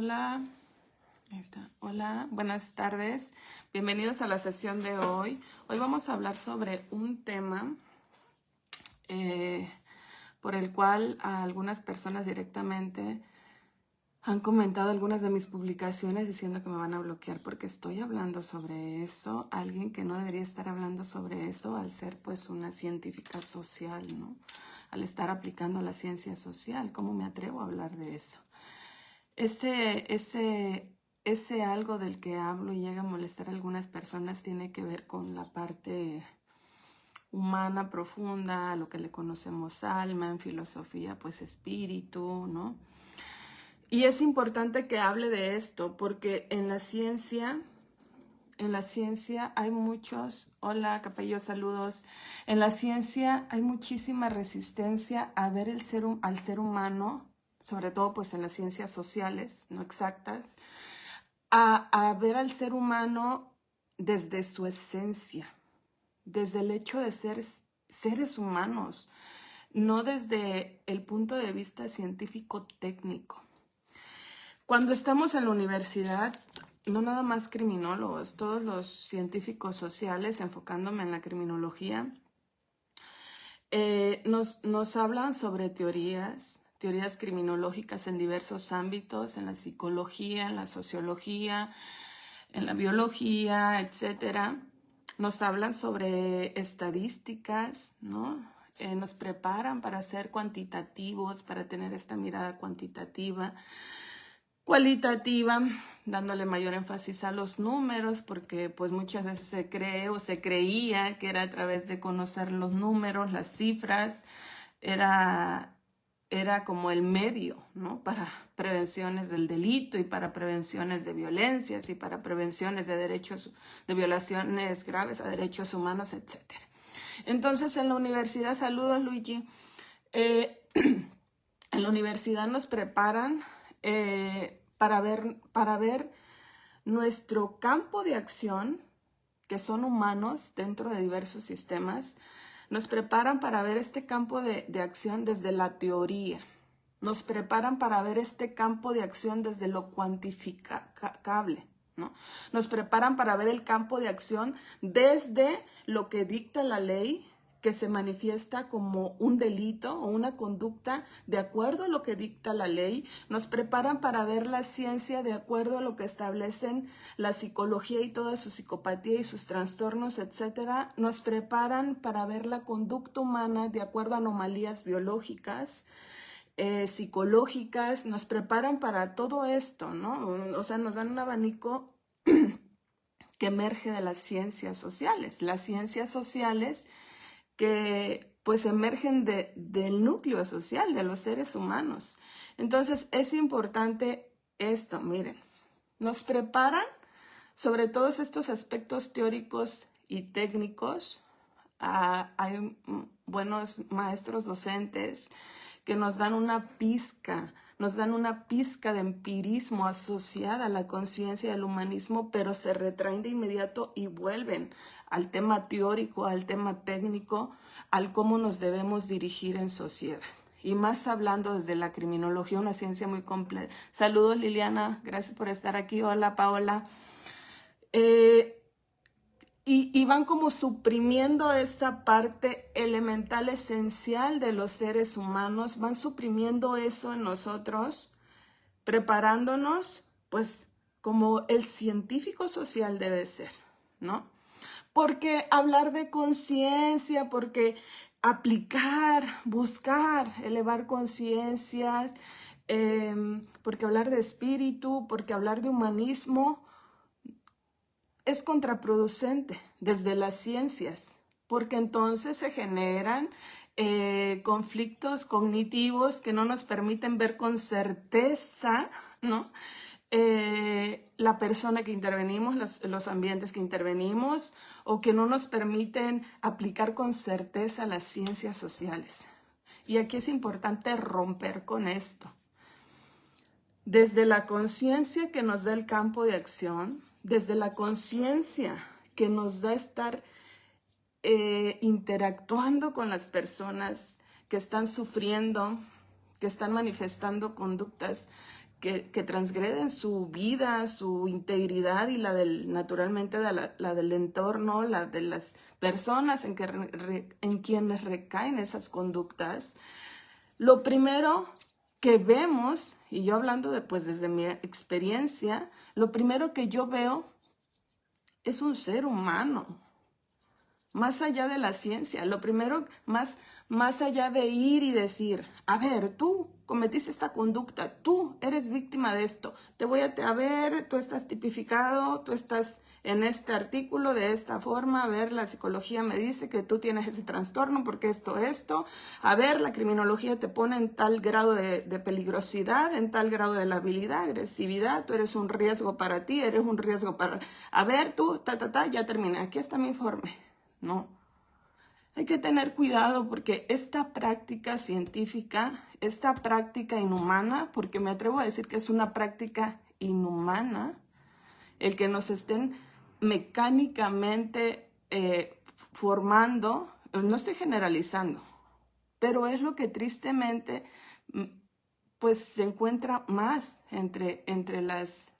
Hola, ahí está. Hola, buenas tardes. Bienvenidos a la sesión de hoy. Hoy vamos a hablar sobre un tema por el cual a algunas personas directamente han comentado algunas de mis publicaciones diciendo que me van a bloquear porque estoy hablando sobre eso. Alguien que no debería estar hablando sobre eso al ser pues una científica social, ¿no? Al estar aplicando la ciencia social. ¿Cómo me atrevo a hablar de eso? Ese algo del que hablo y llega a molestar a algunas personas tiene que ver con la parte humana profunda, lo que le conocemos alma, en filosofía pues espíritu, ¿no? Y es importante que hable de esto porque en la ciencia hay muchos, hola Capello, saludos. En la ciencia hay muchísima resistencia a ver al ser humano, sobre todo pues en las ciencias sociales, no exactas, a ver al ser humano desde su esencia, desde el hecho de ser seres humanos, no desde el punto de vista científico-técnico. Cuando estamos en la universidad, no nada más criminólogos, todos los científicos sociales, enfocándome en la criminología, nos hablan sobre teorías criminológicas en diversos ámbitos, en la psicología, en la sociología, en la biología, etcétera. Nos hablan sobre estadísticas, ¿no? Nos preparan para ser cuantitativos, para tener esta mirada cualitativa, dándole mayor énfasis a los números, porque pues muchas veces se cree o se creía que era a través de conocer los números, las cifras, era como el medio, ¿no? Para prevenciones del delito y para prevenciones de violencias y para prevenciones de derechos, de violaciones graves a derechos humanos, etc. Entonces en la universidad, saludos Luigi, en la universidad nos preparan para ver nuestro campo de acción, que son humanos dentro de diversos sistemas. Nos preparan para ver este campo de acción desde la teoría. Nos preparan para ver este campo de acción desde lo cuantificable, ¿no? Nos preparan para ver el campo de acción desde lo que dicta la ley, que se manifiesta como un delito o una conducta de acuerdo a lo que dicta la ley. Nos preparan para ver la ciencia de acuerdo a lo que establecen la psicología y toda su psicopatía y sus trastornos, etcétera. Nos preparan para ver la conducta humana de acuerdo a anomalías biológicas, psicológicas. Nos preparan para todo esto, ¿no? O sea, nos dan un abanico que emerge de las ciencias sociales. Las ciencias sociales que pues emergen del núcleo social de los seres humanos. Entonces es importante esto, miren, nos preparan sobre todos estos aspectos teóricos y técnicos. Hay buenos maestros docentes que nos dan una pizca de empirismo asociada a la conciencia del humanismo, pero se retraen de inmediato y vuelven al tema teórico, al tema técnico, al cómo nos debemos dirigir en sociedad. Y más hablando desde la criminología, una ciencia muy completa. Saludos Liliana, gracias por estar aquí. Hola Paola. Y van como suprimiendo esta parte elemental, esencial de los seres humanos, van suprimiendo eso en nosotros, preparándonos, pues, como el científico social debe ser, ¿no? Porque hablar de conciencia, porque aplicar, buscar, elevar conciencias, porque hablar de espíritu, porque hablar de humanismo, es contraproducente desde las ciencias, porque entonces se generan conflictos cognitivos que no nos permiten ver con certeza, ¿no? La persona que intervenimos, los ambientes que intervenimos, o que no nos permiten aplicar con certeza las ciencias sociales. Y aquí es importante romper con esto. Desde la conciencia que nos da el campo de acción, desde la conciencia que nos da estar interactuando con las personas que están sufriendo, que están manifestando conductas que transgreden su vida, su integridad y la del, naturalmente la del entorno, la de las personas en quienes recaen esas conductas, lo primero que vemos, y yo hablando desde mi experiencia, lo primero que yo veo es un ser humano, más allá de la ciencia. Lo primero, más allá de ir y decir, a ver, tú cometiste esta conducta, tú eres víctima de esto, te voy a ver, tú estás tipificado, tú estás en este artículo de esta forma, a ver, la psicología me dice que tú tienes ese trastorno porque esto, a ver, la criminología te pone en tal grado de peligrosidad, en tal grado de labilidad, agresividad, tú eres un riesgo para ti, eres un riesgo para, a ver, tú, ya terminé, aquí está mi informe. No. Hay que tener cuidado porque esta práctica científica, esta práctica inhumana, porque me atrevo a decir que es una práctica inhumana, el que nos estén mecánicamente formando, no estoy generalizando, pero es lo que tristemente pues se encuentra más entre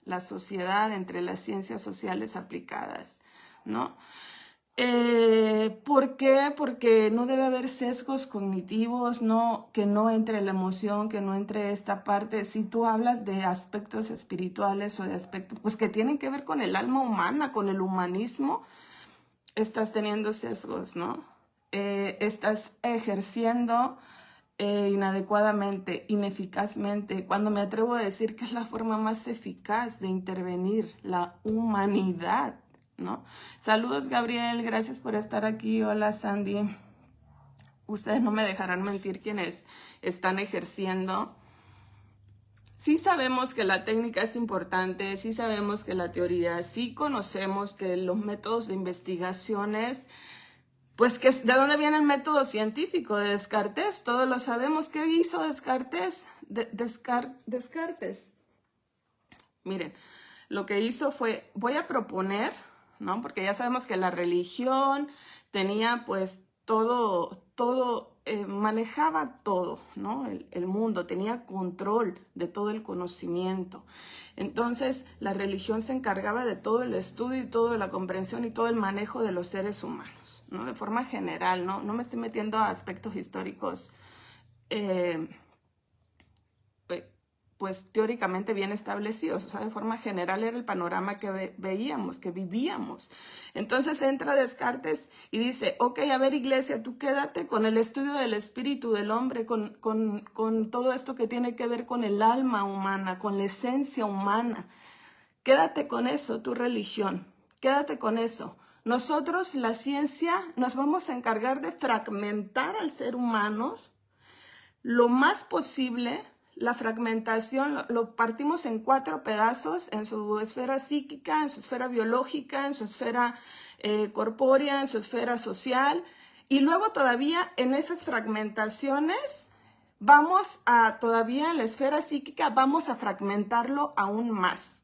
la sociedad, entre las ciencias sociales aplicadas, ¿no? ¿Por qué? Porque no debe haber sesgos cognitivos, que no entre la emoción, que no entre esta parte. Si tú hablas de aspectos espirituales o de aspectos pues que tienen que ver con el alma humana, con el humanismo, estás teniendo sesgos, ¿no? Estás ejerciendo inadecuadamente, ineficazmente, cuando me atrevo a decir que es la forma más eficaz de intervenir la humanidad, ¿no? Saludos, Gabriel, gracias por estar aquí. Hola, Sandy. Ustedes no me dejarán mentir quienes están ejerciendo. Sí sabemos que la técnica es importante, sí sabemos que la teoría, sí conocemos que los métodos de investigaciones, pues que ¿de dónde viene el método científico? De Descartes, todos lo sabemos. ¿Qué hizo Descartes? Descartes. Miren, lo que hizo fue, voy a proponer, ¿no? Porque ya sabemos que la religión tenía pues todo, manejaba todo, ¿no? El mundo, tenía control de todo el conocimiento. Entonces, la religión se encargaba de todo el estudio y toda la comprensión y todo el manejo de los seres humanos, ¿no? De forma general, ¿no? No me estoy metiendo a aspectos históricos pues teóricamente bien establecidos, o sea, de forma general era el panorama que veíamos, que vivíamos. Entonces entra Descartes y dice, ok, a ver, Iglesia, tú quédate con el estudio del espíritu del hombre, con todo esto que tiene que ver con el alma humana, con la esencia humana. Quédate con eso, tu religión, quédate con eso. Nosotros, la ciencia, nos vamos a encargar de fragmentar al ser humano lo más posible. La fragmentación lo partimos en 4 pedazos, en su esfera psíquica, en su esfera biológica, en su esfera corpórea, en su esfera social. Y luego todavía en esas fragmentaciones todavía en la esfera psíquica vamos a fragmentarlo aún más.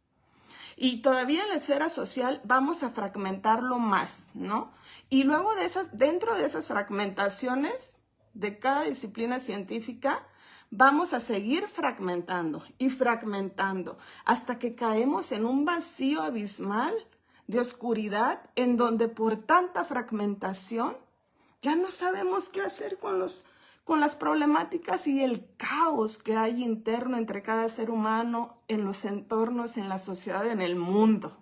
Y todavía en la esfera social vamos a fragmentarlo más, ¿no? Y luego dentro de esas fragmentaciones de cada disciplina científica, vamos a seguir fragmentando y fragmentando hasta que caemos en un vacío abismal de oscuridad en donde por tanta fragmentación ya no sabemos qué hacer con las problemáticas y el caos que hay interno entre cada ser humano, en los entornos, en la sociedad, en el mundo.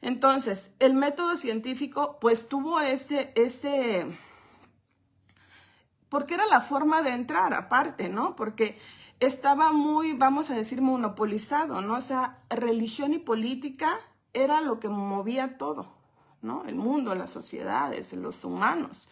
Entonces, el método científico pues tuvo porque era la forma de entrar aparte, ¿no? Porque estaba muy, vamos a decir, monopolizado, ¿no? O sea, religión y política era lo que movía todo, ¿no? El mundo, las sociedades, los humanos.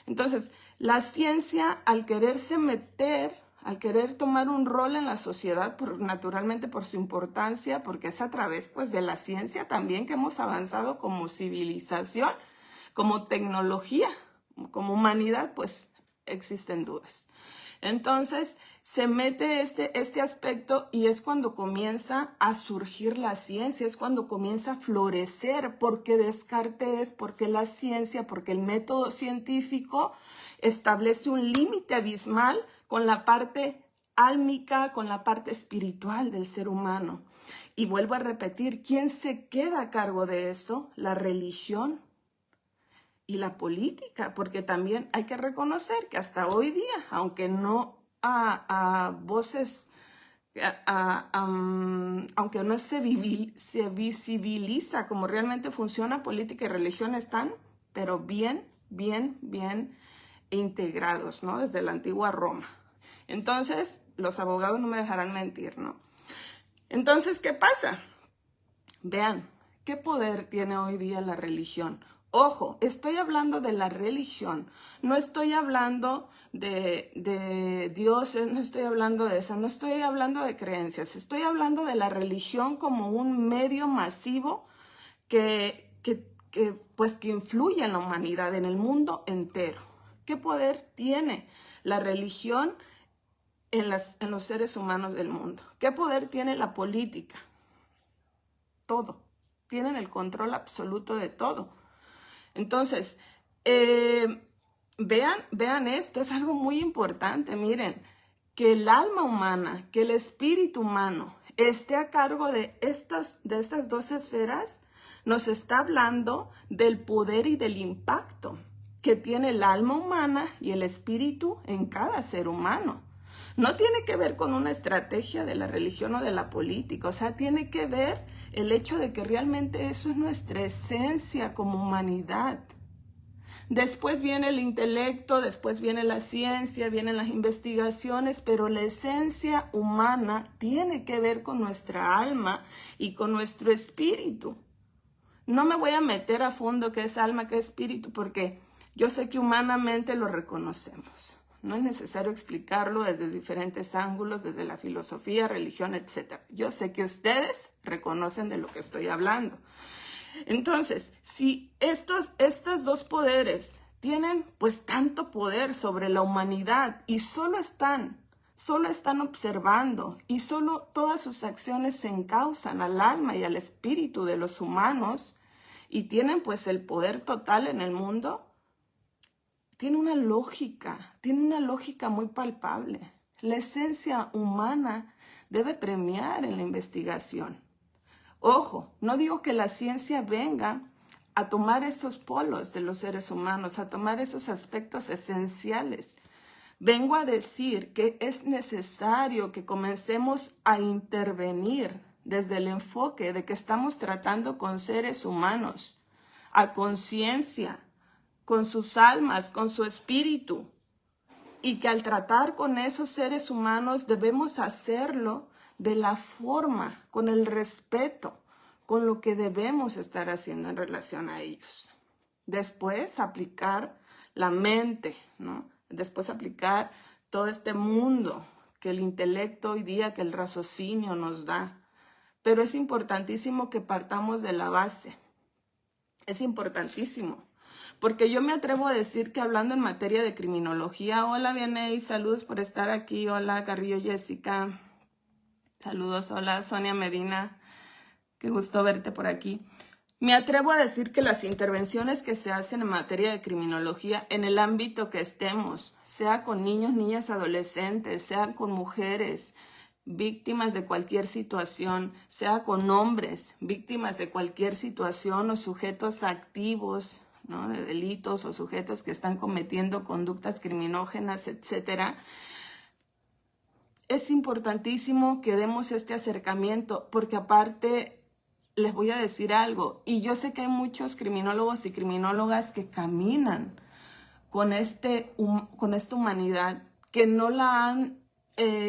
Entonces, la ciencia, al quererse meter, al querer tomar un rol en la sociedad, naturalmente por su importancia, porque es a través pues, de la ciencia también que hemos avanzado como civilización, como tecnología, como humanidad, pues existen dudas. Entonces, se mete este aspecto y es cuando comienza a surgir la ciencia, es cuando comienza a florecer, porque Descartes, porque la ciencia, porque el método científico establece un límite abismal con la parte álmica con la parte espiritual del ser humano. Y vuelvo a repetir, ¿quién se queda a cargo de eso? La religión y la política, porque también hay que reconocer que hasta hoy día, aunque no a voces, aunque no se visibiliza como realmente funciona, política y religión están, pero bien integrados, ¿no? Desde la antigua Roma. Entonces, los abogados no me dejarán mentir, ¿no? Entonces, ¿qué pasa? Vean, ¿qué poder tiene hoy día la religión? Ojo, estoy hablando de la religión, no estoy hablando de dioses, no estoy hablando de eso, no estoy hablando de creencias, estoy hablando de la religión como un medio masivo que influye en la humanidad, en el mundo entero. ¿Qué poder tiene la religión en los seres humanos del mundo? ¿Qué poder tiene la política? Todo. Tienen el control absoluto de todo. Entonces, vean esto, es algo muy importante. Miren, que el alma humana, que el espíritu humano esté a cargo de estas dos esferas, nos está hablando del poder y del impacto que tiene el alma humana y el espíritu en cada ser humano. No tiene que ver con una estrategia de la religión o de la política, o sea, tiene que ver el hecho de que realmente eso es nuestra esencia como humanidad. Después viene el intelecto, después viene la ciencia, vienen las investigaciones, pero la esencia humana tiene que ver con nuestra alma y con nuestro espíritu. No me voy a meter a fondo qué es alma, qué es espíritu, porque yo sé que humanamente lo reconocemos. No es necesario explicarlo desde diferentes ángulos, desde la filosofía, religión, etc. Yo sé que ustedes reconocen de lo que estoy hablando. Entonces, si estos dos poderes tienen pues tanto poder sobre la humanidad y solo están observando y solo todas sus acciones se encausan al alma y al espíritu de los humanos y tienen pues el poder total en el mundo, tiene una lógica muy palpable. La esencia humana debe premiar en la investigación. Ojo, no digo que la ciencia venga a tomar esos polos de los seres humanos, a tomar esos aspectos esenciales. Vengo a decir que es necesario que comencemos a intervenir desde el enfoque de que estamos tratando con seres humanos, a conciencia, con sus almas, con su espíritu, y que al tratar con esos seres humanos debemos hacerlo de la forma, con el respeto, con lo que debemos estar haciendo en relación a ellos. Después aplicar la mente, ¿no? Después aplicar todo este mundo que el intelecto hoy día, que el raciocinio nos da. Pero es importantísimo que partamos de la base. Es importantísimo. Porque yo me atrevo a decir que hablando en materia de criminología, hola Vianey, saludos por estar aquí, hola Carrillo Jessica, saludos, hola Sonia Medina, qué gusto verte por aquí. Me atrevo a decir que las intervenciones que se hacen en materia de criminología, en el ámbito que estemos, sea con niños, niñas, adolescentes, sea con mujeres, víctimas de cualquier situación, sea con hombres, víctimas de cualquier situación o sujetos activos, ¿no?, de delitos o sujetos que están cometiendo conductas criminógenas, etcétera. Es importantísimo que demos este acercamiento porque aparte les voy a decir algo, y yo sé que hay muchos criminólogos y criminólogas que caminan con esta humanidad, que no la han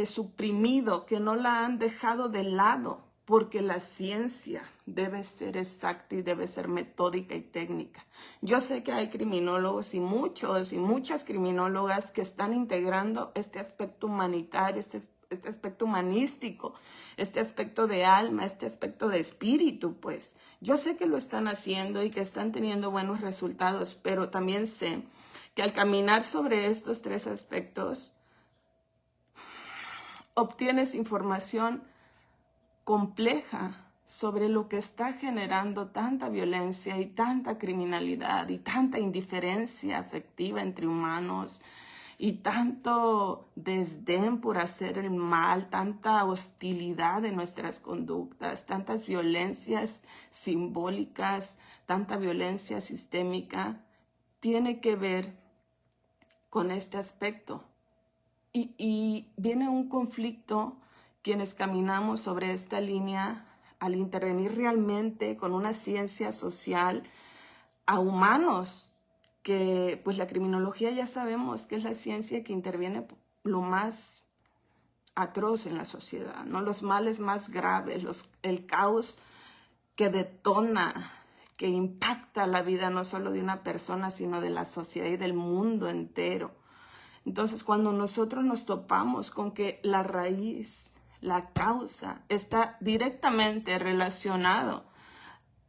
suprimido, que no la han dejado de lado, porque la ciencia debe ser exacta y debe ser metódica y técnica. Yo sé que hay criminólogos y muchas criminólogas que están integrando este aspecto humanitario, este aspecto humanístico, este aspecto de alma, este aspecto de espíritu, pues. Yo sé que lo están haciendo y que están teniendo buenos resultados, pero también sé que al caminar sobre estos tres aspectos, obtienes información compleja sobre lo que está generando tanta violencia y tanta criminalidad y tanta indiferencia afectiva entre humanos, y tanto desdén por hacer el mal, tanta hostilidad en nuestras conductas, tantas violencias simbólicas, tanta violencia sistémica, tiene que ver con este aspecto. Y viene un conflicto quienes caminamos sobre esta línea al intervenir realmente con una ciencia social a humanos, que pues la criminología ya sabemos que es la ciencia que interviene lo más atroz en la sociedad, ¿no? Los males más graves, el caos que detona, que impacta la vida no solo de una persona, sino de la sociedad y del mundo entero. Entonces, cuando nosotros nos topamos con que la raíz, la causa, está directamente relacionado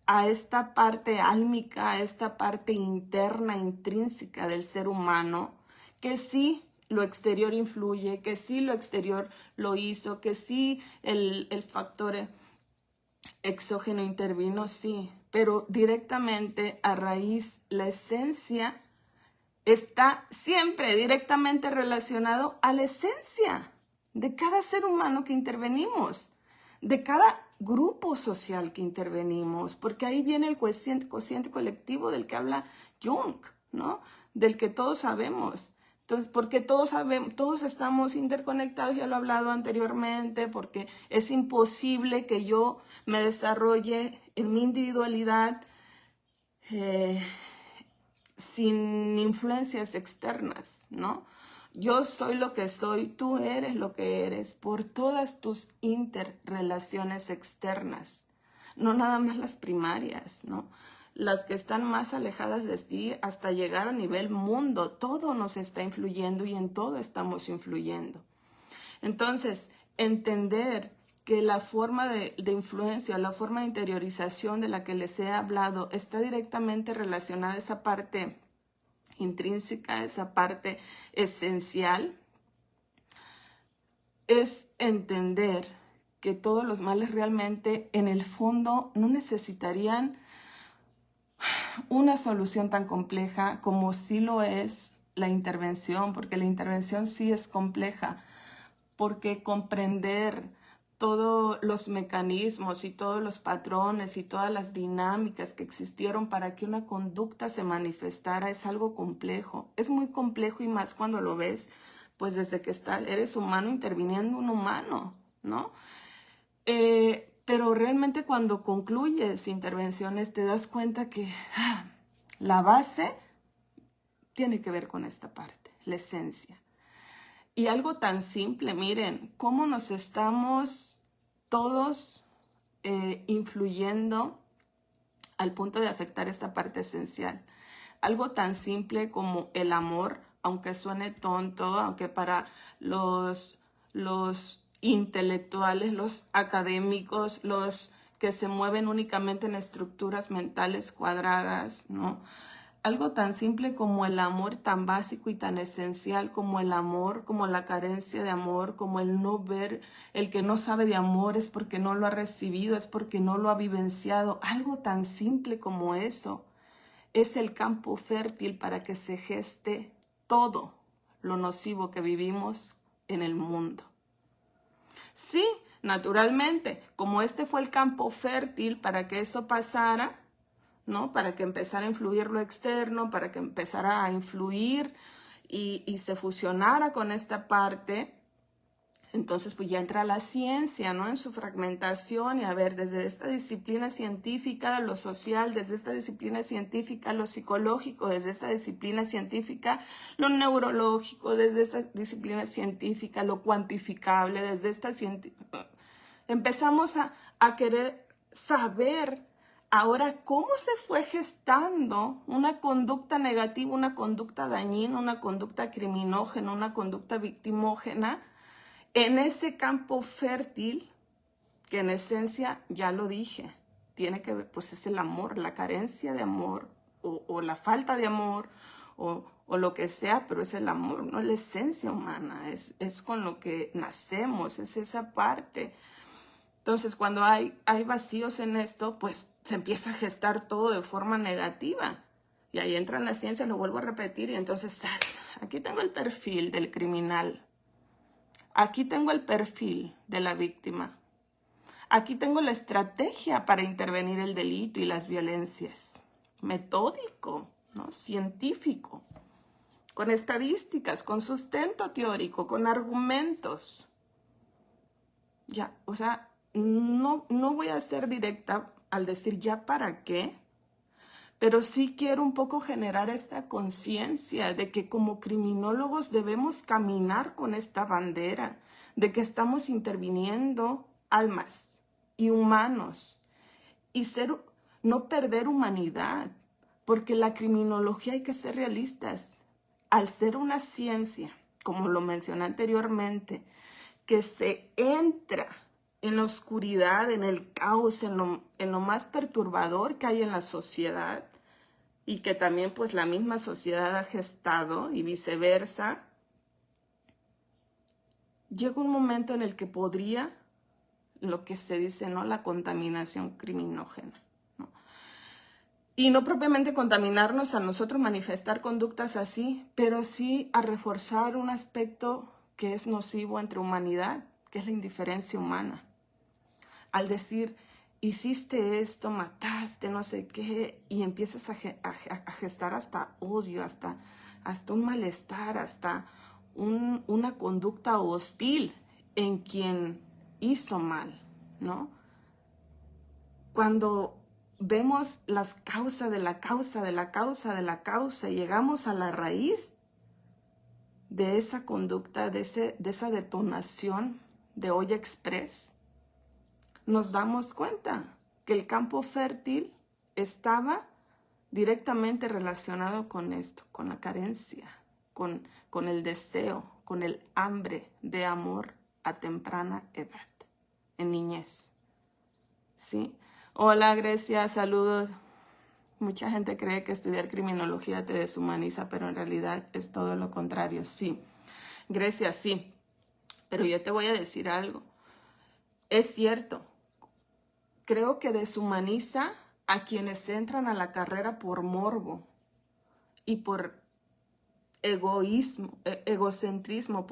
a esta parte álmica, a esta parte interna, intrínseca del ser humano, que sí lo exterior influye, que sí lo exterior lo hizo, que sí el factor exógeno intervino, sí, pero directamente a raíz, la esencia está siempre directamente relacionado a la esencia de cada ser humano que intervenimos, de cada grupo social que intervenimos, porque ahí viene el cociente colectivo del que habla Jung, ¿no? Del que todos sabemos. Entonces, porque todos sabemos, todos estamos interconectados, ya lo he hablado anteriormente, porque es imposible que yo me desarrolle en mi individualidad sin influencias externas, ¿no? Yo soy lo que soy, tú eres lo que eres por todas tus interrelaciones externas, no nada más las primarias, ¿no? Las que están más alejadas de ti hasta llegar a nivel mundo, todo nos está influyendo y en todo estamos influyendo. Entonces, entender que la forma de influencia, la forma de interiorización de la que les he hablado está directamente relacionada a esa parte intrínseca, esa parte esencial, es entender que todos los males realmente en el fondo no necesitarían una solución tan compleja como sí lo es la intervención, porque la intervención sí es compleja, porque comprender todos los mecanismos y todos los patrones y todas las dinámicas que existieron para que una conducta se manifestara es algo complejo. Es muy complejo y más cuando lo ves, pues desde que eres humano interviniendo un humano, ¿no? Pero realmente cuando concluyes intervenciones te das cuenta que la base tiene que ver con esta parte, la esencia. Y algo tan simple, miren, cómo nos estamos todos influyendo al punto de afectar esta parte esencial. Algo tan simple como el amor, aunque suene tonto, aunque para los intelectuales, los académicos, los que se mueven únicamente en estructuras mentales cuadradas, ¿no? Algo tan simple como el amor, tan básico y tan esencial como el amor, como la carencia de amor, como el no ver, el que no sabe de amor es porque no lo ha recibido, es porque no lo ha vivenciado. Algo tan simple como eso es el campo fértil para que se geste todo lo nocivo que vivimos en el mundo. Sí, naturalmente, como este fue el campo fértil para que eso pasara, ¿no? Para que empezara a influir lo externo, para que empezara a influir y se fusionara con esta parte. Entonces, pues ya entra la ciencia, ¿no? En su fragmentación y a ver, desde esta disciplina científica, lo social, desde esta disciplina científica, lo psicológico, desde esta disciplina científica, lo neurológico, desde esta disciplina científica, lo cuantificable, desde esta científica. Empezamos a querer saber ahora cómo se fue gestando una conducta negativa, una conducta dañina, una conducta criminógena, una conducta victimógena, en ese campo fértil, que en esencia, ya lo dije, tiene que ver, pues es el amor, la carencia de amor, o la falta de amor, o lo que sea, pero es el amor, no la esencia humana, es con lo que nacemos, es esa parte. Entonces, cuando hay vacíos en esto, pues se empieza a gestar todo de forma negativa. Y ahí entra en la ciencia, lo vuelvo a repetir, y entonces Aquí tengo el perfil del criminal. Aquí tengo el perfil de la víctima. Aquí tengo la estrategia para intervenir el delito y las violencias. Metódico, ¿no? Científico, con estadísticas, con sustento teórico, con argumentos. Ya, o sea, no voy a ser directa al decir ya para qué, pero sí quiero un poco generar esta conciencia de que como criminólogos debemos caminar con esta bandera, de que estamos interviniendo almas y humanos y no perder humanidad, porque la criminología hay que ser realistas. Al ser una ciencia, como lo mencioné anteriormente, que se entra en la oscuridad, en el caos, en lo más perturbador que hay en la sociedad, y que también pues la misma sociedad ha gestado y viceversa, llega un momento en el que podría, lo que se dice, ¿no?, la contaminación criminógena, ¿no? Y no propiamente contaminarnos a nosotros, manifestar conductas así, pero sí a reforzar un aspecto que es nocivo entre humanidad, que es la indiferencia humana. Al decir, hiciste esto, mataste, no sé qué, y empiezas a gestar hasta odio, hasta un malestar, hasta una conducta hostil en quien hizo mal, ¿no? Cuando vemos las causas de la causa, de la causa, de la causa, y llegamos a la raíz de esa conducta, de esa detonación de olla express, nos damos cuenta que el campo fértil estaba directamente relacionado con esto, con la carencia, con el deseo, con el hambre de amor a temprana edad, en niñez. ¿Sí? Hola, Grecia, saludos. Mucha gente cree que estudiar criminología te deshumaniza, pero en realidad es todo lo contrario. Sí, Grecia, sí. Pero yo te voy a decir algo. Es cierto. Creo que deshumaniza a quienes entran a la carrera por morbo y por egoísmo, egocentrismo,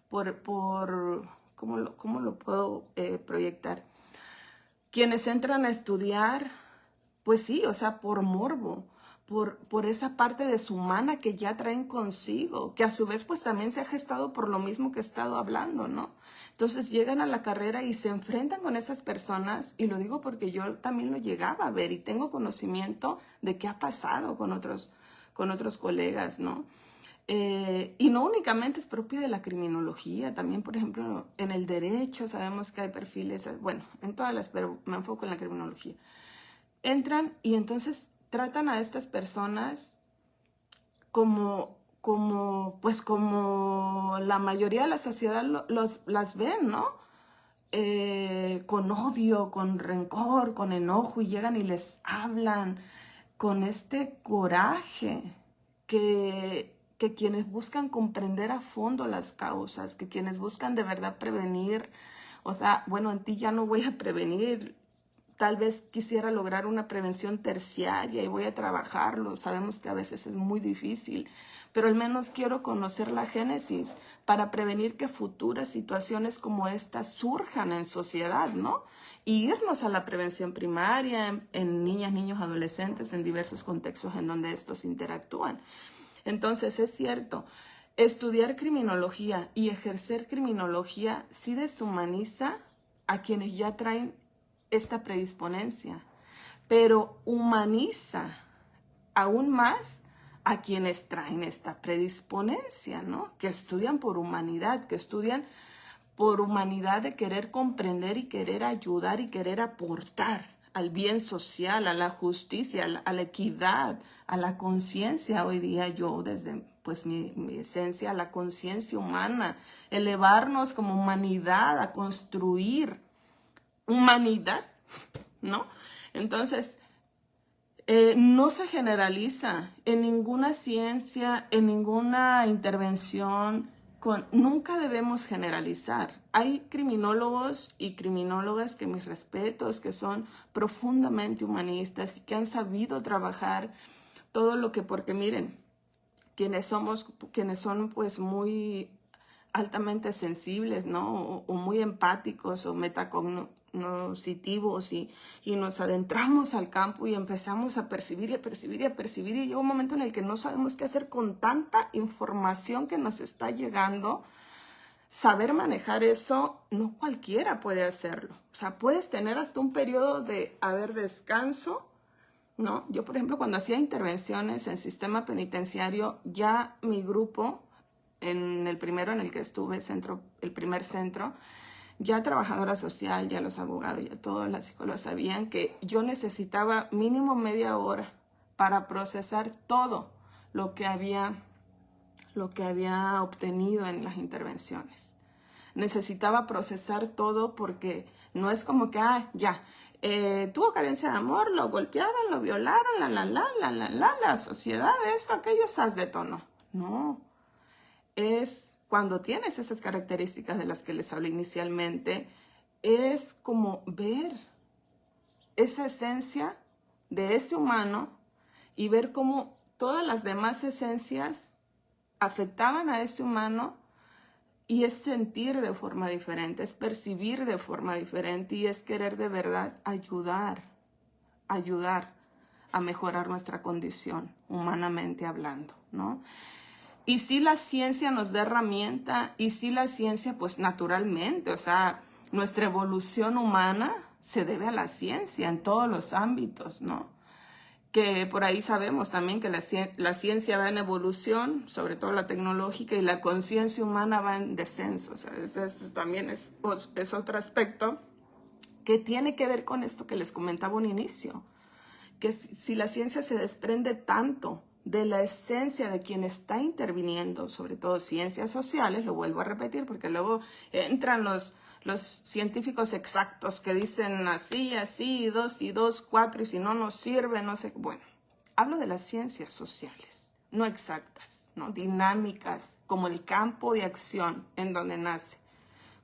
¿cómo lo puedo proyectar? Quienes entran a estudiar, pues sí, o sea, por morbo, por esa parte deshumana que ya traen consigo, que a su vez pues también se ha gestado por lo mismo que he estado hablando, ¿no? Entonces llegan a la carrera y se enfrentan con esas personas, y lo digo porque yo también lo llegaba a ver y tengo conocimiento de qué ha pasado con otros colegas, ¿no? Y no únicamente es propio de la criminología, también, por ejemplo, en el derecho sabemos que hay perfiles, bueno, en todas las, pero me enfoco en la criminología. Entran y entonces tratan a estas personas como la mayoría de la sociedad las ven, ¿no? Con odio, con rencor, con enojo, y llegan y les hablan con este coraje que quienes buscan comprender a fondo las causas, que quienes buscan de verdad prevenir, o sea, bueno, en ti ya no voy a prevenir, tal vez quisiera lograr una prevención terciaria y voy a trabajarlo. Sabemos que a veces es muy difícil, pero al menos quiero conocer la génesis para prevenir que futuras situaciones como esta surjan en sociedad, ¿no? Y irnos a la prevención primaria en niñas, niños, adolescentes, en diversos contextos en donde estos interactúan. Entonces, es cierto, estudiar criminología y ejercer criminología sí deshumaniza a quienes ya traen esta predisponencia, pero humaniza aún más a quienes traen esta predisponencia, ¿no? Que estudian por humanidad, que estudian por humanidad de querer comprender y querer ayudar y querer aportar al bien social, a la justicia, a la equidad, a la conciencia. Hoy día yo, desde pues mi esencia, la conciencia humana, elevarnos como humanidad a construir humanidad, ¿no? Entonces, no se generaliza en ninguna ciencia, en ninguna intervención, nunca debemos generalizar. Hay criminólogos y criminólogas que mis respetos, que son profundamente humanistas y que han sabido trabajar todo lo que, porque miren, quienes son pues muy altamente sensibles, ¿no? O muy empáticos o metacognitivos y nos adentramos al campo y empezamos a percibir y a percibir y a percibir, y llega un momento en el que no sabemos qué hacer con tanta información que nos está llegando. Saber manejar eso, no cualquiera puede hacerlo. O sea, puedes tener hasta un periodo de descanso, ¿no? Yo, por ejemplo, cuando hacía intervenciones en sistema penitenciario, ya mi grupo, en el primero en el que estuve, el primer centro, ya trabajadora social, ya los abogados, ya todas las psicólogas sabían que yo necesitaba mínimo media hora para procesar todo lo que había obtenido en las intervenciones. Necesitaba procesar todo porque no es como que, tuvo carencia de amor, lo golpeaban, lo violaron, la sociedad, esto, aquello, sas de tono. No, es cuando tienes esas características de las que les hablé inicialmente, es como ver esa esencia de ese humano y ver cómo todas las demás esencias afectaban a ese humano, y es sentir de forma diferente, es percibir de forma diferente y es querer de verdad ayudar a mejorar nuestra condición, humanamente hablando, ¿no? Y sí la ciencia nos da herramienta, y sí la ciencia, pues naturalmente, o sea, nuestra evolución humana se debe a la ciencia en todos los ámbitos, ¿no? Que por ahí sabemos también que la ciencia va en evolución, sobre todo la tecnológica, y la conciencia humana va en descenso. O sea, eso también es otro aspecto que tiene que ver con esto que les comentaba un inicio, que si la ciencia se desprende tanto de la esencia de quien está interviniendo, sobre todo ciencias sociales, lo vuelvo a repetir porque luego entran los científicos exactos que dicen así, 2 y 2, 4, y si no nos sirve, no sé. Bueno, hablo de las ciencias sociales, no exactas, ¿no? Dinámicas, como el campo de acción en donde nace,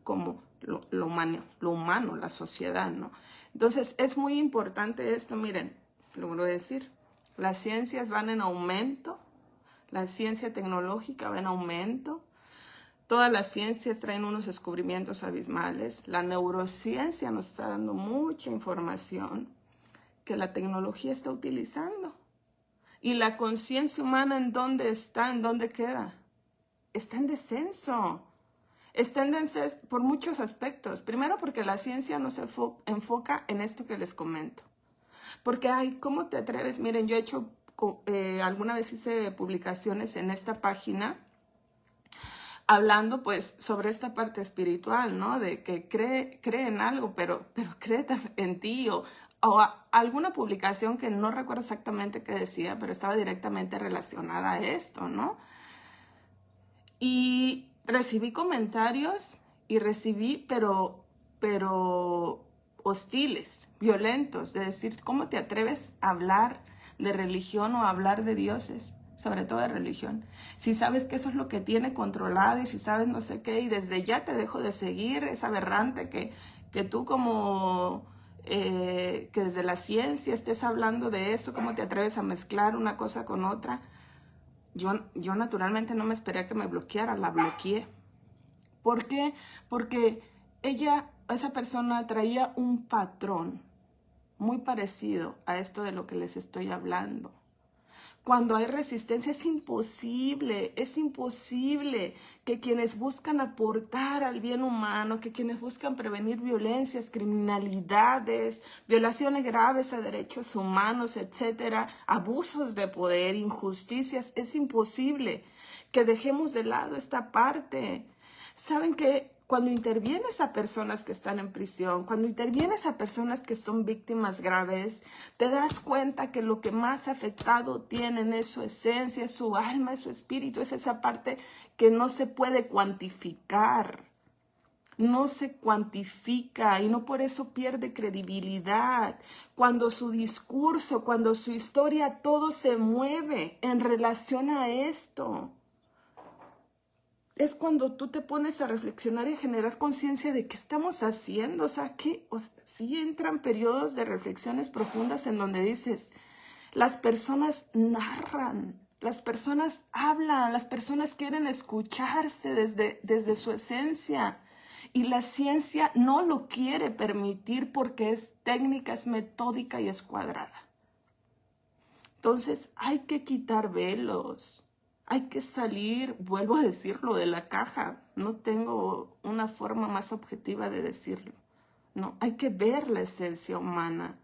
como lo humano, la sociedad, ¿no? Entonces, es muy importante esto, miren, lo voy a decir, las ciencias van en aumento, la ciencia tecnológica va en aumento, todas las ciencias traen unos descubrimientos abismales. La neurociencia nos está dando mucha información que la tecnología está utilizando. Y la conciencia humana, ¿en dónde está? ¿En dónde queda? Está en descenso. Está en descenso por muchos aspectos. Primero porque la ciencia no se enfoca en esto que les comento. Porque, ¿cómo te atreves? Miren, yo he hecho, alguna vez hice publicaciones en esta página hablando pues sobre esta parte espiritual, ¿no? De que cree en algo, pero cree en ti, o alguna publicación que no recuerdo exactamente qué decía, pero estaba directamente relacionada a esto, ¿no? Y recibí comentarios y recibí, pero hostiles, violentos, de decir, ¿cómo te atreves a hablar de religión o a hablar de dioses? Sobre todo de religión. Si sabes que eso es lo que tiene controlado y si sabes no sé qué, y desde ya te dejo de seguir, es aberrante que tú como, que desde la ciencia estés hablando de eso, ¿cómo te atreves a mezclar una cosa con otra? Yo naturalmente no me esperé a que me bloqueara, la bloqueé. ¿Por qué? Porque esa persona traía un patrón muy parecido a esto de lo que les estoy hablando. Cuando hay resistencia es imposible que quienes buscan aportar al bien humano, que quienes buscan prevenir violencias, criminalidades, violaciones graves a derechos humanos, etcétera, abusos de poder, injusticias, es imposible que dejemos de lado esta parte. ¿Saben qué? Cuando intervienes a personas que están en prisión, cuando intervienes a personas que son víctimas graves, te das cuenta que lo que más afectado tienen es su esencia, es su alma, es su espíritu, es esa parte que no se puede cuantificar. No se cuantifica y no por eso pierde credibilidad. Cuando su discurso, cuando su historia, todo se mueve en relación a esto. Es cuando tú te pones a reflexionar y a generar conciencia de qué estamos haciendo. O sea, sí entran periodos de reflexiones profundas en donde dices, las personas narran Las personas hablan, las personas quieren escucharse desde su esencia. Y la ciencia no lo quiere permitir porque es técnica, es metódica y es cuadrada. Entonces hay que quitar velos, hay que salir, vuelvo a decirlo, de la caja. No tengo una forma más objetiva de decirlo. No, hay que ver la esencia humana.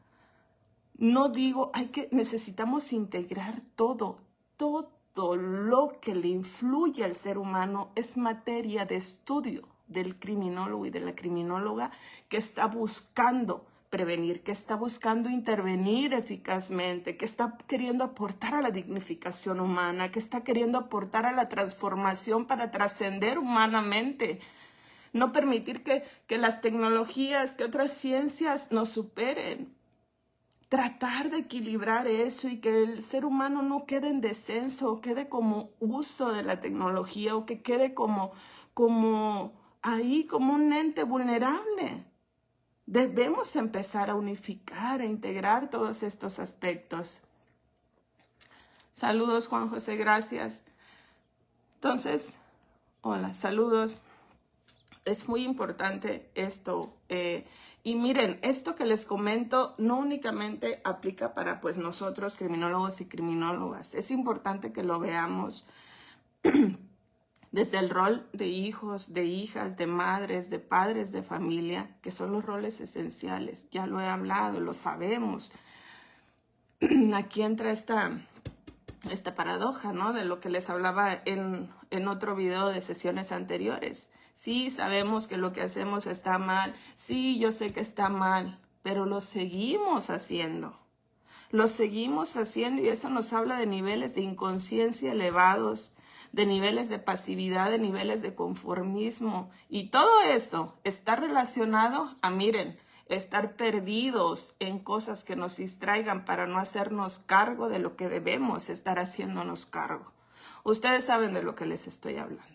No digo, necesitamos integrar todo lo que le influye al ser humano es materia de estudio del criminólogo y de la criminóloga que está buscando prevenir, que está buscando intervenir eficazmente, que está queriendo aportar a la dignificación humana, que está queriendo aportar a la transformación para trascender humanamente. No permitir que las tecnologías, que otras ciencias nos superen. Tratar de equilibrar eso y que el ser humano no quede en descenso, o quede como uso de la tecnología, o que quede como ahí, como un ente vulnerable. Debemos empezar a unificar, a integrar todos estos aspectos. Saludos, Juan José, gracias. Entonces, hola, saludos. Es muy importante esto. Y miren, esto que les comento no únicamente aplica para pues nosotros, criminólogos y criminólogas. Es importante que lo veamos desde el rol de hijos, de hijas, de madres, de padres de familia, que son los roles esenciales. Ya lo he hablado, lo sabemos. Aquí entra esta paradoja, ¿no? De lo que les hablaba en otro video de sesiones anteriores. Sí, sabemos que lo que hacemos está mal. Sí, yo sé que está mal, pero lo seguimos haciendo. Lo seguimos haciendo y eso nos habla de niveles de inconsciencia elevados, de niveles de pasividad, de niveles de conformismo. Y todo esto está relacionado a, miren, estar perdidos en cosas que nos distraigan para no hacernos cargo de lo que debemos estar haciéndonos cargo. Ustedes saben de lo que les estoy hablando.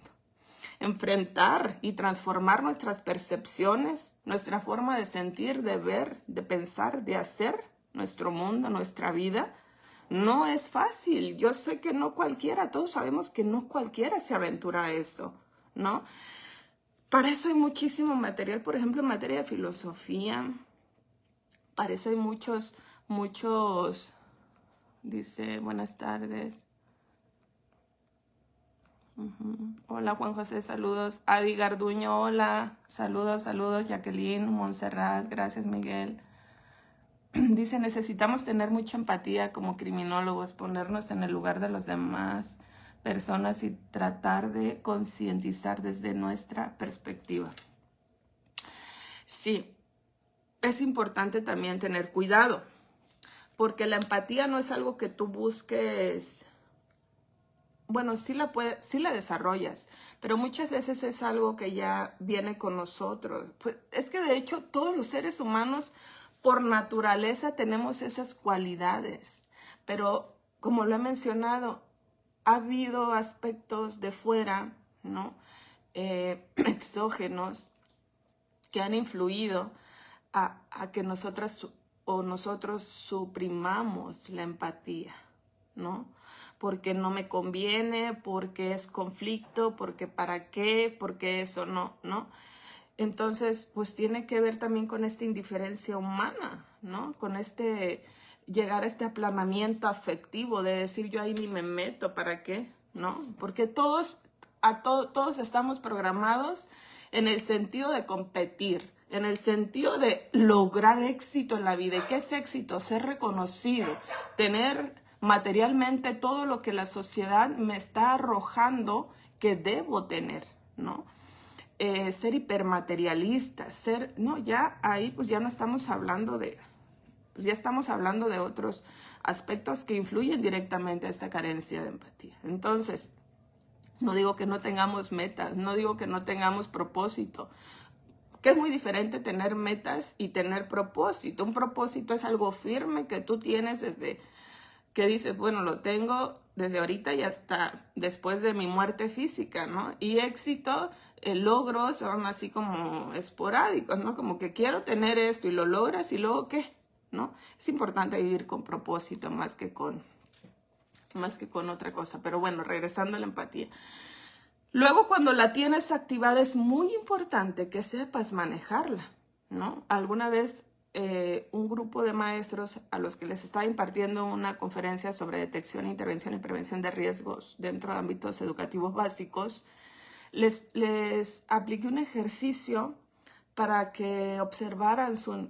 Enfrentar y transformar nuestras percepciones, nuestra forma de sentir, de ver, de pensar, de hacer, nuestro mundo, nuestra vida, no es fácil. Yo sé que no cualquiera, todos sabemos que no cualquiera se aventura a eso, ¿no? Para eso hay muchísimo material, por ejemplo, en materia de filosofía. Para eso hay muchos, dice, buenas tardes. Hola, Juan José, saludos. Adi Garduño, hola. Saludos, Jacqueline, Montserrat, gracias, Miguel. Dice, necesitamos tener mucha empatía como criminólogos, ponernos en el lugar de los demás personas y tratar de concientizar desde nuestra perspectiva. Sí, es importante también tener cuidado, porque la empatía no es algo que tú busques. Bueno, sí la desarrollas, pero muchas veces es algo que ya viene con nosotros. Pues es que de hecho todos los seres humanos por naturaleza tenemos esas cualidades, pero como lo he mencionado, ha habido aspectos de fuera, ¿no? Exógenos que han influido a que nosotros suprimamos la empatía, ¿no? Porque no me conviene, porque es conflicto, porque para qué, porque eso no, ¿no? Entonces, pues tiene que ver también con esta indiferencia humana, ¿no? Con llegar a este aplanamiento afectivo de decir yo ahí ni me meto, ¿para qué? ¿No? Porque todos estamos programados en el sentido de competir, en el sentido de lograr éxito en la vida. ¿Y qué es éxito? Ser reconocido, tener materialmente todo lo que la sociedad me está arrojando que debo tener, ¿no? Ser hipermaterialista, no, ya ahí pues ya no estamos hablando ya estamos hablando de otros aspectos que influyen directamente a esta carencia de empatía. Entonces, no digo que no tengamos metas, no digo que no tengamos propósito, que es muy diferente tener metas y tener propósito. Un propósito es algo firme que tú tienes desde que dices, bueno, lo tengo desde ahorita y hasta después de mi muerte física, ¿no? Y éxito, logros son así como esporádicos, ¿no? Como que quiero tener esto y lo logras y luego ¿qué? ¿No? Es importante vivir con propósito más que con más que con otra cosa. Pero bueno, regresando a la empatía. Luego, cuando la tienes activada, es muy importante que sepas manejarla, ¿no? Alguna vez un grupo de maestros a los que les estaba impartiendo una conferencia sobre detección, intervención y prevención de riesgos dentro de ámbitos educativos básicos, les apliqué un ejercicio para que observaran su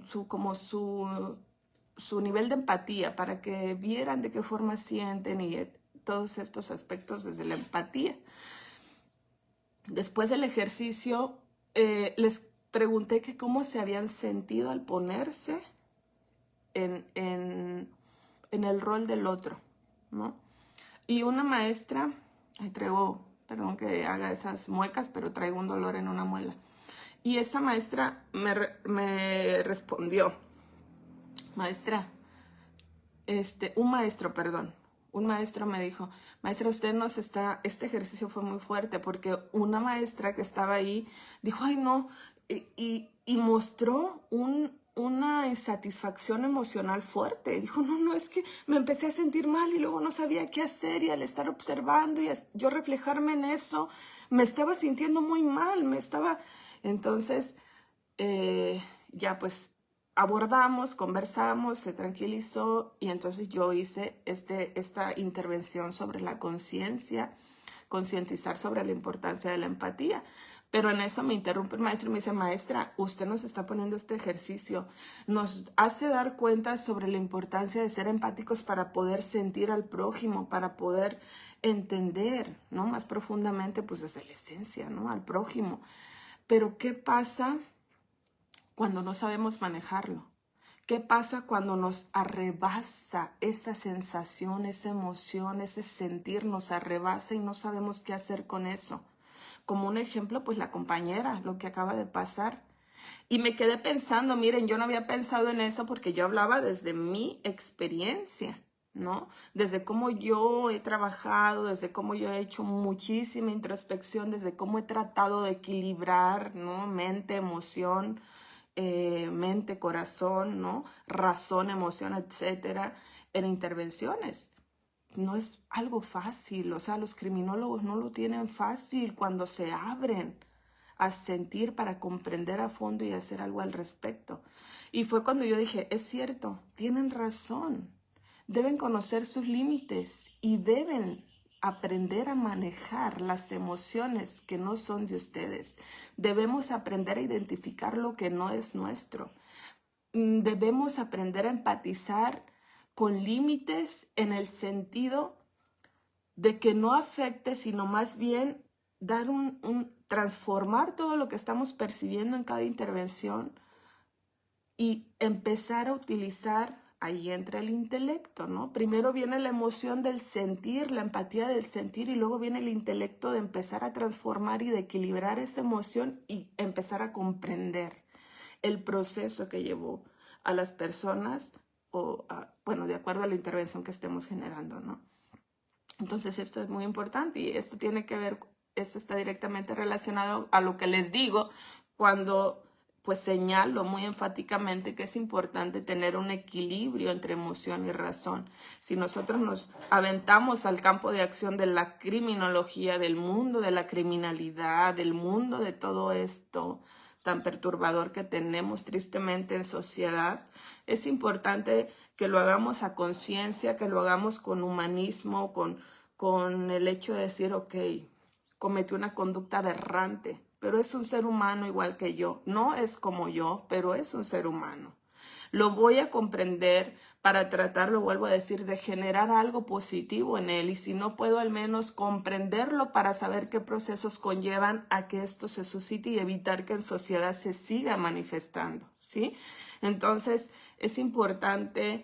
nivel de empatía, para que vieran de qué forma sienten y todos estos aspectos desde la empatía. Después del ejercicio, les pregunté que cómo se habían sentido al ponerse en el rol del otro, ¿no? Y una maestra, perdón que haga esas muecas, pero traigo un dolor en una muela. Y esa maestra me respondió, maestra, un maestro me dijo, maestra, este ejercicio fue muy fuerte porque una maestra que estaba ahí dijo, ay no, y mostró una insatisfacción emocional fuerte. Dijo, no, es que me empecé a sentir mal y luego no sabía qué hacer y al estar observando y yo reflejarme en eso, me estaba sintiendo muy mal, Entonces, ya pues abordamos, conversamos, se tranquilizó y entonces yo hice esta intervención sobre la conciencia, concientizar sobre la importancia de la empatía. Pero en eso me interrumpe el maestro y me dice, maestra, usted nos está poniendo este ejercicio, nos hace dar cuenta sobre la importancia de ser empáticos para poder sentir al prójimo, para poder entender, ¿no? Más profundamente, pues desde la esencia, ¿no? Al prójimo. Pero ¿qué pasa cuando no sabemos manejarlo? ¿Qué pasa cuando nos arrebasa esa sensación, esa emoción, ese sentir, nos arrebasa y no sabemos qué hacer con eso? Como un ejemplo, pues la compañera, lo que acaba de pasar. Y me quedé pensando, miren, yo no había pensado en eso porque yo hablaba desde mi experiencia, ¿no? Desde cómo yo he trabajado, desde cómo yo he hecho muchísima introspección, desde cómo he tratado de equilibrar, ¿no? Mente, emoción, mente, corazón, ¿no? Razón, emoción, etcétera, en intervenciones. No es algo fácil, o sea, los criminólogos no lo tienen fácil cuando se abren a sentir para comprender a fondo y hacer algo al respecto. Y fue cuando yo dije, es cierto, tienen razón, deben conocer sus límites y deben aprender a manejar las emociones que no son de ustedes. Debemos aprender a identificar lo que no es nuestro. Debemos aprender a empatizar con límites en el sentido de que no afecte, sino más bien dar transformar todo lo que estamos percibiendo en cada intervención y empezar a utilizar, ahí entra el intelecto, ¿no? Primero viene la emoción del sentir, la empatía del sentir, y luego viene el intelecto de empezar a transformar y de equilibrar esa emoción y empezar a comprender el proceso que llevó a las personas bueno, de acuerdo a la intervención que estemos generando, ¿no? Entonces esto es muy importante y esto está directamente relacionado a lo que les digo cuando pues señalo muy enfáticamente que es importante tener un equilibrio entre emoción y razón. Si nosotros nos aventamos al campo de acción de la criminología, del mundo de la criminalidad, del mundo de todo esto tan perturbador que tenemos tristemente en sociedad, es importante que lo hagamos a conciencia, que lo hagamos con humanismo, con el hecho de decir, ok, cometió una conducta aberrante, pero es un ser humano igual que yo. No es como yo, pero es un ser humano. Lo voy a comprender para tratar, lo vuelvo a decir, de generar algo positivo en él. Y si no puedo, al menos comprenderlo para saber qué procesos conllevan a que esto se suscite y evitar que en sociedad se siga manifestando, ¿sí? Entonces, es importante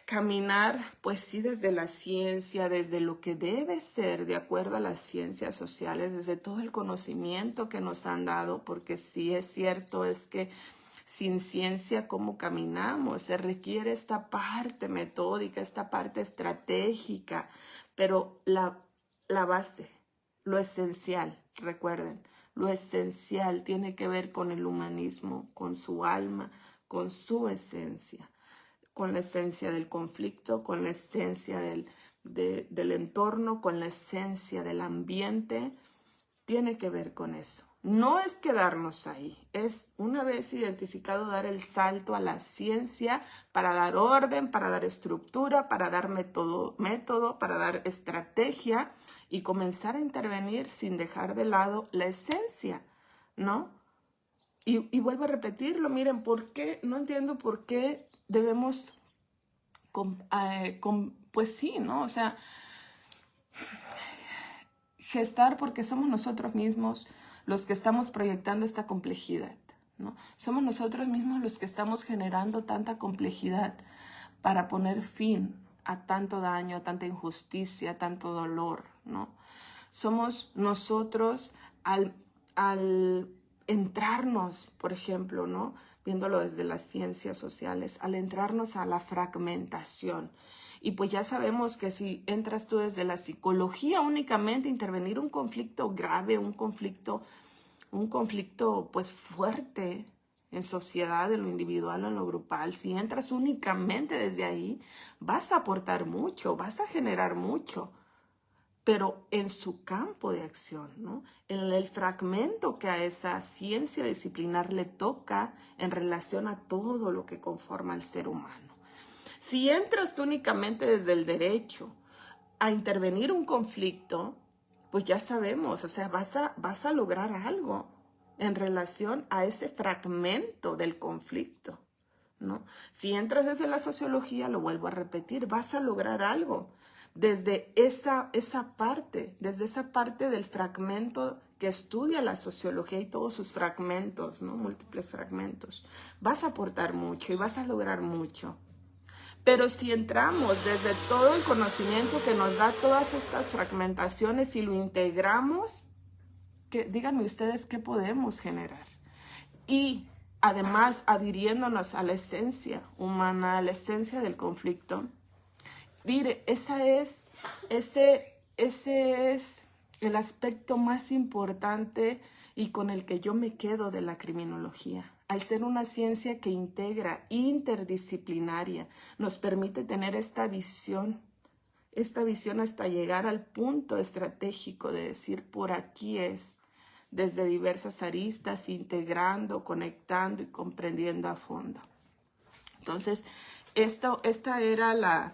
caminar, pues sí, desde la ciencia, desde lo que debe ser de acuerdo a las ciencias sociales, desde todo el conocimiento que nos han dado, porque sí es cierto, es que sin ciencia, ¿cómo caminamos? Se requiere esta parte metódica, esta parte estratégica, pero la base, lo esencial, recuerden, lo esencial tiene que ver con el humanismo, con su alma, con su esencia, con la esencia del conflicto, con la esencia del entorno, con la esencia del ambiente, tiene que ver con eso. No es quedarnos ahí, es una vez identificado dar el salto a la ciencia para dar orden, para dar estructura, para dar método, para dar estrategia y comenzar a intervenir sin dejar de lado la esencia, ¿no? Y vuelvo a repetirlo, miren, ¿por qué? No entiendo por qué debemos, pues sí, ¿no? O sea, gestar porque somos nosotros mismos los que estamos proyectando esta complejidad, ¿no? Somos nosotros mismos los que estamos generando tanta complejidad para poner fin a tanto daño, a tanta injusticia, a tanto dolor, ¿no? Somos nosotros al entrarnos, por ejemplo, ¿no? Viéndolo desde las ciencias sociales, al entrarnos a la fragmentación. Y pues ya sabemos que si entras tú desde la psicología únicamente, intervenir un conflicto grave, un conflicto pues fuerte en sociedad, en lo individual o en lo grupal, si entras únicamente desde ahí, vas a aportar mucho, vas a generar mucho, pero en su campo de acción, ¿no? En el fragmento que a esa ciencia disciplinar le toca en relación a todo lo que conforma al ser humano. Si entras tú únicamente desde el derecho a intervenir un conflicto, pues ya sabemos, o sea, vas a lograr algo en relación a ese fragmento del conflicto, ¿no? Si entras desde la sociología, lo vuelvo a repetir, vas a lograr algo desde esa parte del fragmento que estudia la sociología y todos sus fragmentos, ¿no? Múltiples fragmentos. Vas a aportar mucho y vas a lograr mucho. Pero si entramos desde todo el conocimiento que nos da todas estas fragmentaciones y lo integramos, díganme ustedes qué podemos generar. Y además adhiriéndonos a la esencia humana, a la esencia del conflicto, mire, ese es el aspecto más importante y con el que yo me quedo de la criminología. Al ser una ciencia que integra, interdisciplinaria, nos permite tener esta visión hasta llegar al punto estratégico de decir, por aquí es, desde diversas aristas, integrando, conectando y comprendiendo a fondo. Entonces, esta era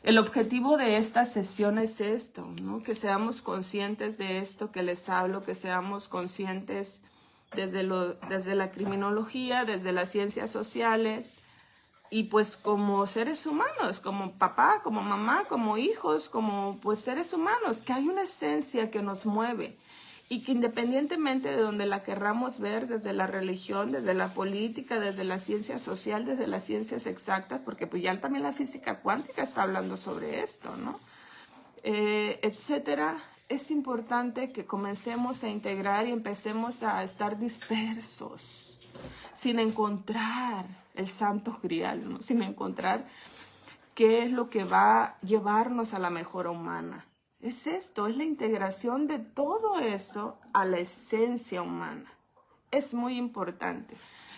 el objetivo de esta sesión es esto, ¿no? Que seamos conscientes de esto que les hablo, que seamos conscientes desde la criminología, desde las ciencias sociales, y pues como seres humanos, como papá, como mamá, como hijos, como pues seres humanos, que hay una esencia que nos mueve y que independientemente de donde la querramos ver, desde la religión, desde la política, desde la ciencia social, desde las ciencias exactas, porque pues ya también la física cuántica está hablando sobre esto, ¿no? Etcétera, es importante que comencemos a integrar y empecemos a estar dispersos, sin encontrar el santo grial, ¿no? Sin encontrar qué es lo que va a llevarnos a la mejora humana. Es esto, es la integración de todo eso a la esencia humana. Es muy importante.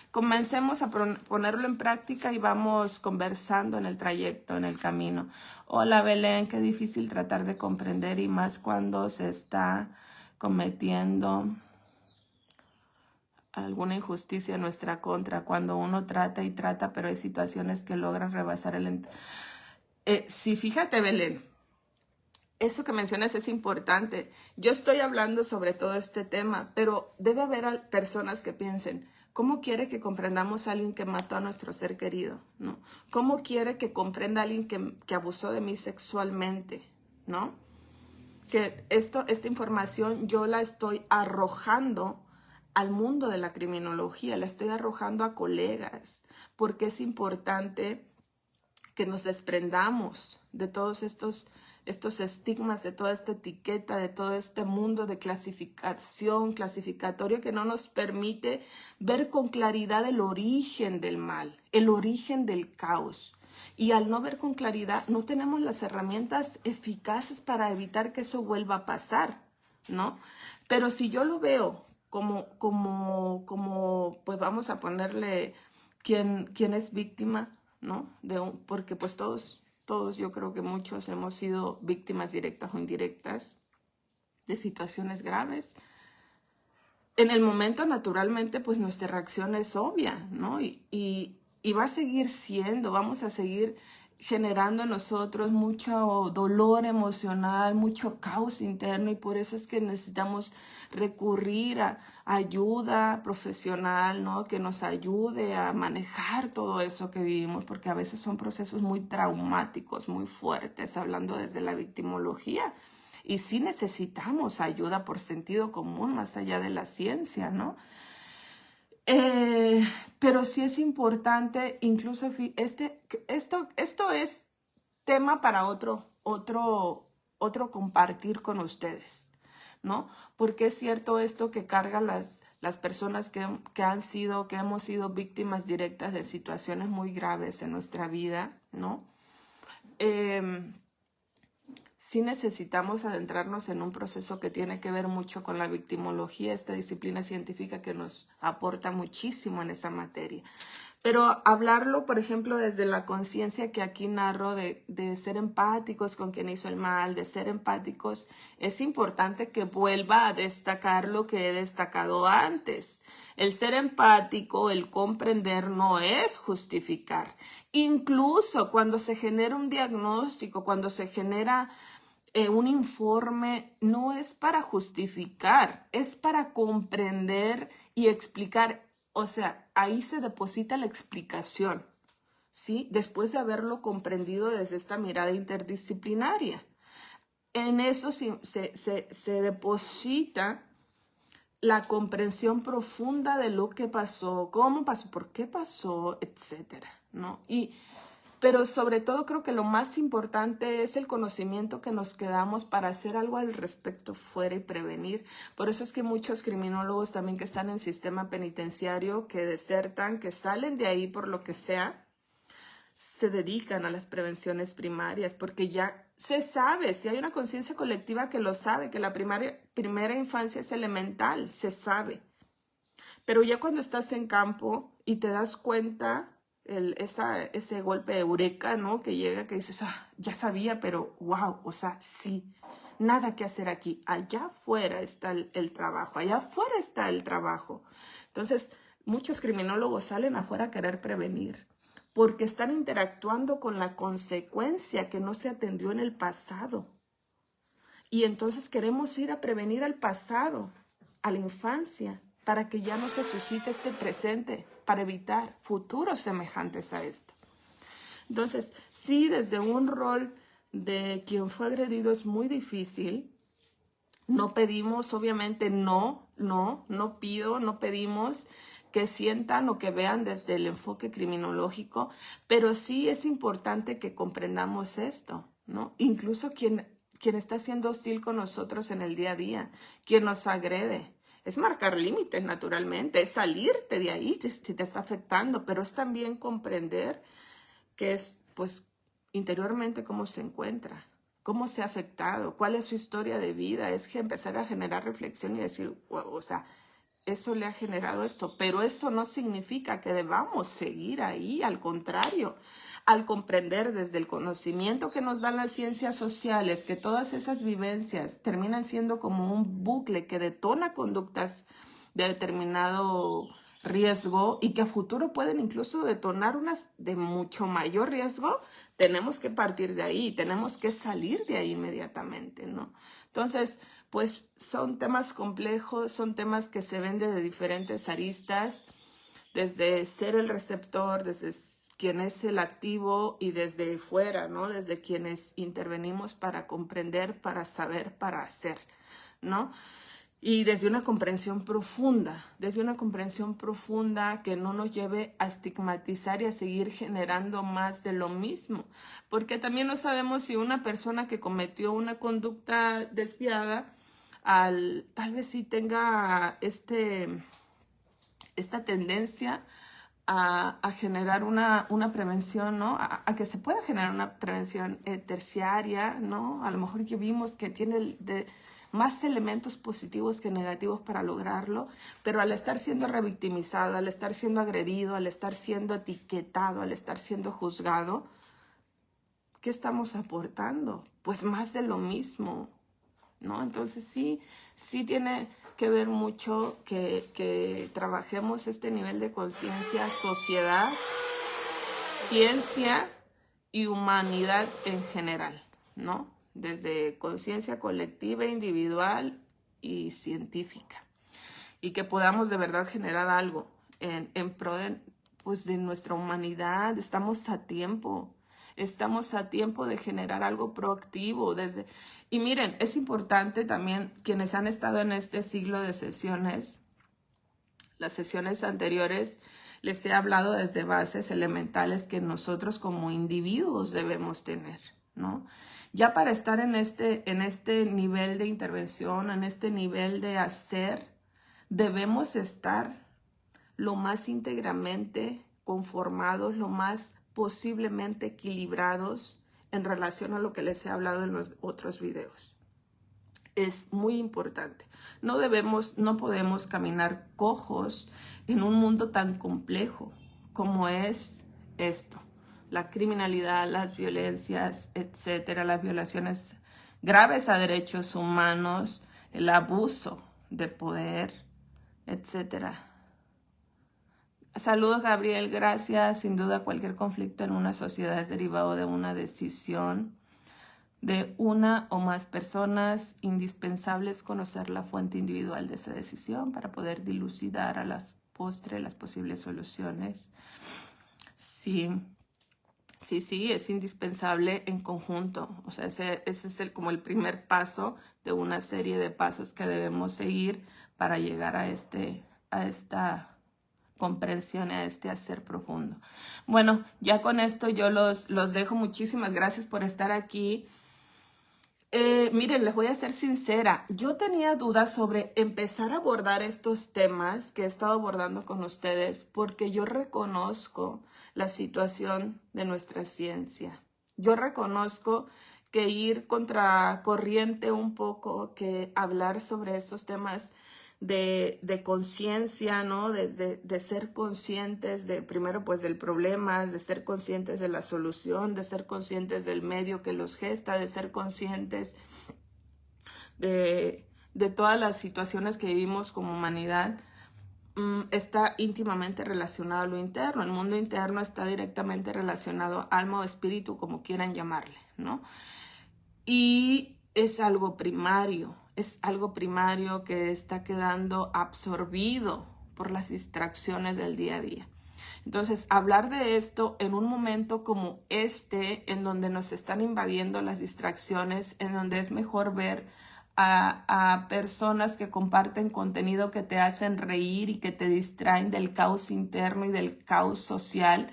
Comencemos a ponerlo en práctica y vamos conversando en el trayecto, en el camino. Hola Belén, qué difícil tratar de comprender y más cuando se está cometiendo alguna injusticia en nuestra contra, cuando uno trata y trata, pero hay situaciones que logran rebasar el... sí, fíjate Belén, eso que mencionas es importante. Yo estoy hablando sobre todo este tema, pero debe haber personas que piensen, ¿cómo quiere que comprendamos a alguien que mató a nuestro ser querido? ¿No? ¿Cómo quiere que comprenda a alguien que abusó de mí sexualmente? ¿No? Que esta información yo la estoy arrojando al mundo de la criminología, la estoy arrojando a colegas, porque es importante que nos desprendamos de todos estos estigmas, de toda esta etiqueta, de todo este mundo de clasificatorio que no nos permite ver con claridad el origen del mal, el origen del caos. Y al no ver con claridad, no tenemos las herramientas eficaces para evitar que eso vuelva a pasar, ¿no? Pero si yo lo veo como pues vamos a ponerle quien es víctima, ¿no? Porque pues todos Todos, yo creo que muchos hemos sido víctimas directas o indirectas de situaciones graves. En el momento, naturalmente, pues nuestra reacción es obvia, ¿no? Y va a seguir siendo, vamos a seguir generando en nosotros mucho dolor emocional, mucho caos interno, y por eso es que necesitamos recurrir a ayuda profesional, ¿no? Que nos ayude a manejar todo eso que vivimos, porque a veces son procesos muy traumáticos, muy fuertes, hablando desde la victimología. Y sí necesitamos ayuda por sentido común, más allá de la ciencia, ¿no? Pero sí es importante, incluso esto es tema para otro compartir con ustedes, ¿no? Porque es cierto esto que cargan las personas que hemos sido víctimas directas de situaciones muy graves en nuestra vida, ¿no? Sí necesitamos adentrarnos en un proceso que tiene que ver mucho con la victimología, esta disciplina científica que nos aporta muchísimo en esa materia. Pero hablarlo, por ejemplo, desde la conciencia que aquí narro de ser empáticos con quien hizo el mal, de ser empáticos, es importante que vuelva a destacar lo que he destacado antes. El ser empático, el comprender, no es justificar. Incluso cuando se genera un diagnóstico, cuando se genera un informe, no es para justificar, es para comprender y explicar. O sea, ahí se deposita la explicación, ¿sí? Después de haberlo comprendido desde esta mirada interdisciplinaria. En eso se deposita la comprensión profunda de lo que pasó, cómo pasó, por qué pasó, etcétera, ¿no? Pero sobre todo creo que lo más importante es el conocimiento que nos quedamos para hacer algo al respecto fuera y prevenir. Por eso es que muchos criminólogos también que están en sistema penitenciario, que desertan, que salen de ahí por lo que sea, se dedican a las prevenciones primarias, porque ya se sabe, si hay una conciencia colectiva que lo sabe, que la primera infancia es elemental, se sabe. Pero ya cuando estás en campo y te das cuenta, ese golpe de eureka, ¿no? Que llega, que dices, ya sabía, pero wow, o sea, sí, nada que hacer aquí. Allá afuera está el trabajo, allá afuera está el trabajo. Entonces, muchos criminólogos salen afuera a querer prevenir, porque están interactuando con la consecuencia que no se atendió en el pasado. Y entonces queremos ir a prevenir al pasado, a la infancia, para que ya no se suscite este presente, para evitar futuros semejantes a esto. Entonces, sí, desde un rol de quien fue agredido es muy difícil. No pedimos, obviamente, no pedimos que sientan o que vean desde el enfoque criminológico, pero sí es importante que comprendamos esto, ¿no? Incluso quien está siendo hostil con nosotros en el día a día, quien nos agrede. Es marcar límites, naturalmente, es salirte de ahí si te está afectando, pero es también comprender que es, pues, interiormente cómo se encuentra, cómo se ha afectado, cuál es su historia de vida. Es que empezar a generar reflexión y decir, wow, o sea, eso le ha generado esto, pero esto no significa que debamos seguir ahí, al contrario, al comprender desde el conocimiento que nos dan las ciencias sociales que todas esas vivencias terminan siendo como un bucle que detona conductas de determinado riesgo y que a futuro pueden incluso detonar unas de mucho mayor riesgo, tenemos que partir de ahí, tenemos que salir de ahí inmediatamente, ¿no? Entonces, pues son temas complejos, son temas que se ven desde diferentes aristas, desde ser el receptor, desde quien es el activo y desde fuera, ¿no? Desde quienes intervenimos para comprender, para saber, para hacer, ¿no? Y desde una comprensión profunda que no nos lleve a estigmatizar y a seguir generando más de lo mismo. Porque también no sabemos si una persona que cometió una conducta desviada, tal vez sí tenga esta tendencia a generar una prevención, ¿no? A que se pueda generar una prevención terciaria, ¿no? A lo mejor que vimos que tiene más elementos positivos que negativos para lograrlo, pero al estar siendo revictimizado, al estar siendo agredido, al estar siendo etiquetado, al estar siendo juzgado, ¿qué estamos aportando? Pues más de lo mismo, ¿no? Entonces sí tiene que ver mucho que trabajemos este nivel de conciencia, sociedad, ciencia y humanidad en general, ¿no? Desde conciencia colectiva, individual y científica. Y que podamos de verdad generar algo en pro de, pues, de nuestra humanidad. Estamos a tiempo de generar algo proactivo. Y miren, es importante también quienes han estado en este ciclo de sesiones, las sesiones anteriores, les he hablado desde bases elementales que nosotros como individuos debemos tener, ¿no? Ya para estar en este nivel de intervención, en este nivel de hacer, debemos estar lo más íntegramente conformados, lo más posiblemente equilibrados en relación a lo que les he hablado en los otros videos. Es muy importante. No podemos caminar cojos en un mundo tan complejo como es esto. La criminalidad, las violencias, etcétera, las violaciones graves a derechos humanos, el abuso de poder, etcétera. Saludos, Gabriel, gracias. Sin duda, cualquier conflicto en una sociedad es derivado de una decisión de una o más personas. Indispensable es conocer la fuente individual de esa decisión para poder dilucidar a las postres las posibles soluciones. Sí, es indispensable en conjunto. O sea, ese es como el primer paso de una serie de pasos que debemos seguir para llegar a esta comprensión, a este hacer profundo. Bueno, ya con esto yo los dejo. Muchísimas gracias por estar aquí. Miren, les voy a ser sincera, yo tenía dudas sobre empezar a abordar estos temas que he estado abordando con ustedes porque yo reconozco la situación de nuestra ciencia. Yo reconozco que ir contracorriente un poco, que hablar sobre estos temas de conciencia, ¿no? De ser conscientes primero pues del problema, de ser conscientes de la solución, de ser conscientes del medio que los gesta, de ser conscientes de todas las situaciones que vivimos como humanidad, está íntimamente relacionado a lo interno. El mundo interno está directamente relacionado alma o espíritu, como quieran llamarle, ¿no? Y es algo primario que está quedando absorbido por las distracciones del día a día. Entonces, hablar de esto en un momento como en donde nos están invadiendo las distracciones, en donde es mejor ver a personas que comparten contenido que te hacen reír y que te distraen del caos interno y del caos social,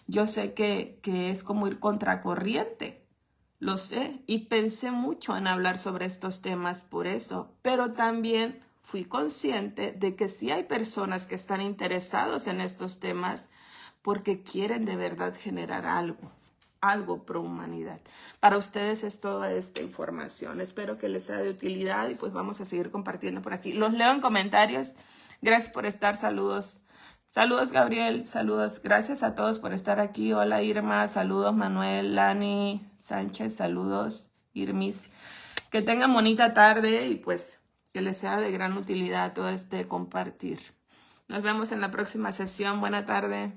yo sé que es como ir contracorriente. Lo sé, y pensé mucho en hablar sobre estos temas por eso, pero también fui consciente de que sí hay personas que están interesados en estos temas porque quieren de verdad generar algo pro humanidad. Para ustedes es toda esta información. Espero que les sea de utilidad y pues vamos a seguir compartiendo por aquí. Los leo en comentarios. Gracias por estar. Saludos. Saludos, Gabriel. Saludos. Gracias a todos por estar aquí. Hola, Irma. Saludos, Manuel, Lani, Sánchez. Saludos, Irmis. Que tengan bonita tarde y pues que les sea de gran utilidad todo este compartir. Nos vemos en la próxima sesión. Buena tarde.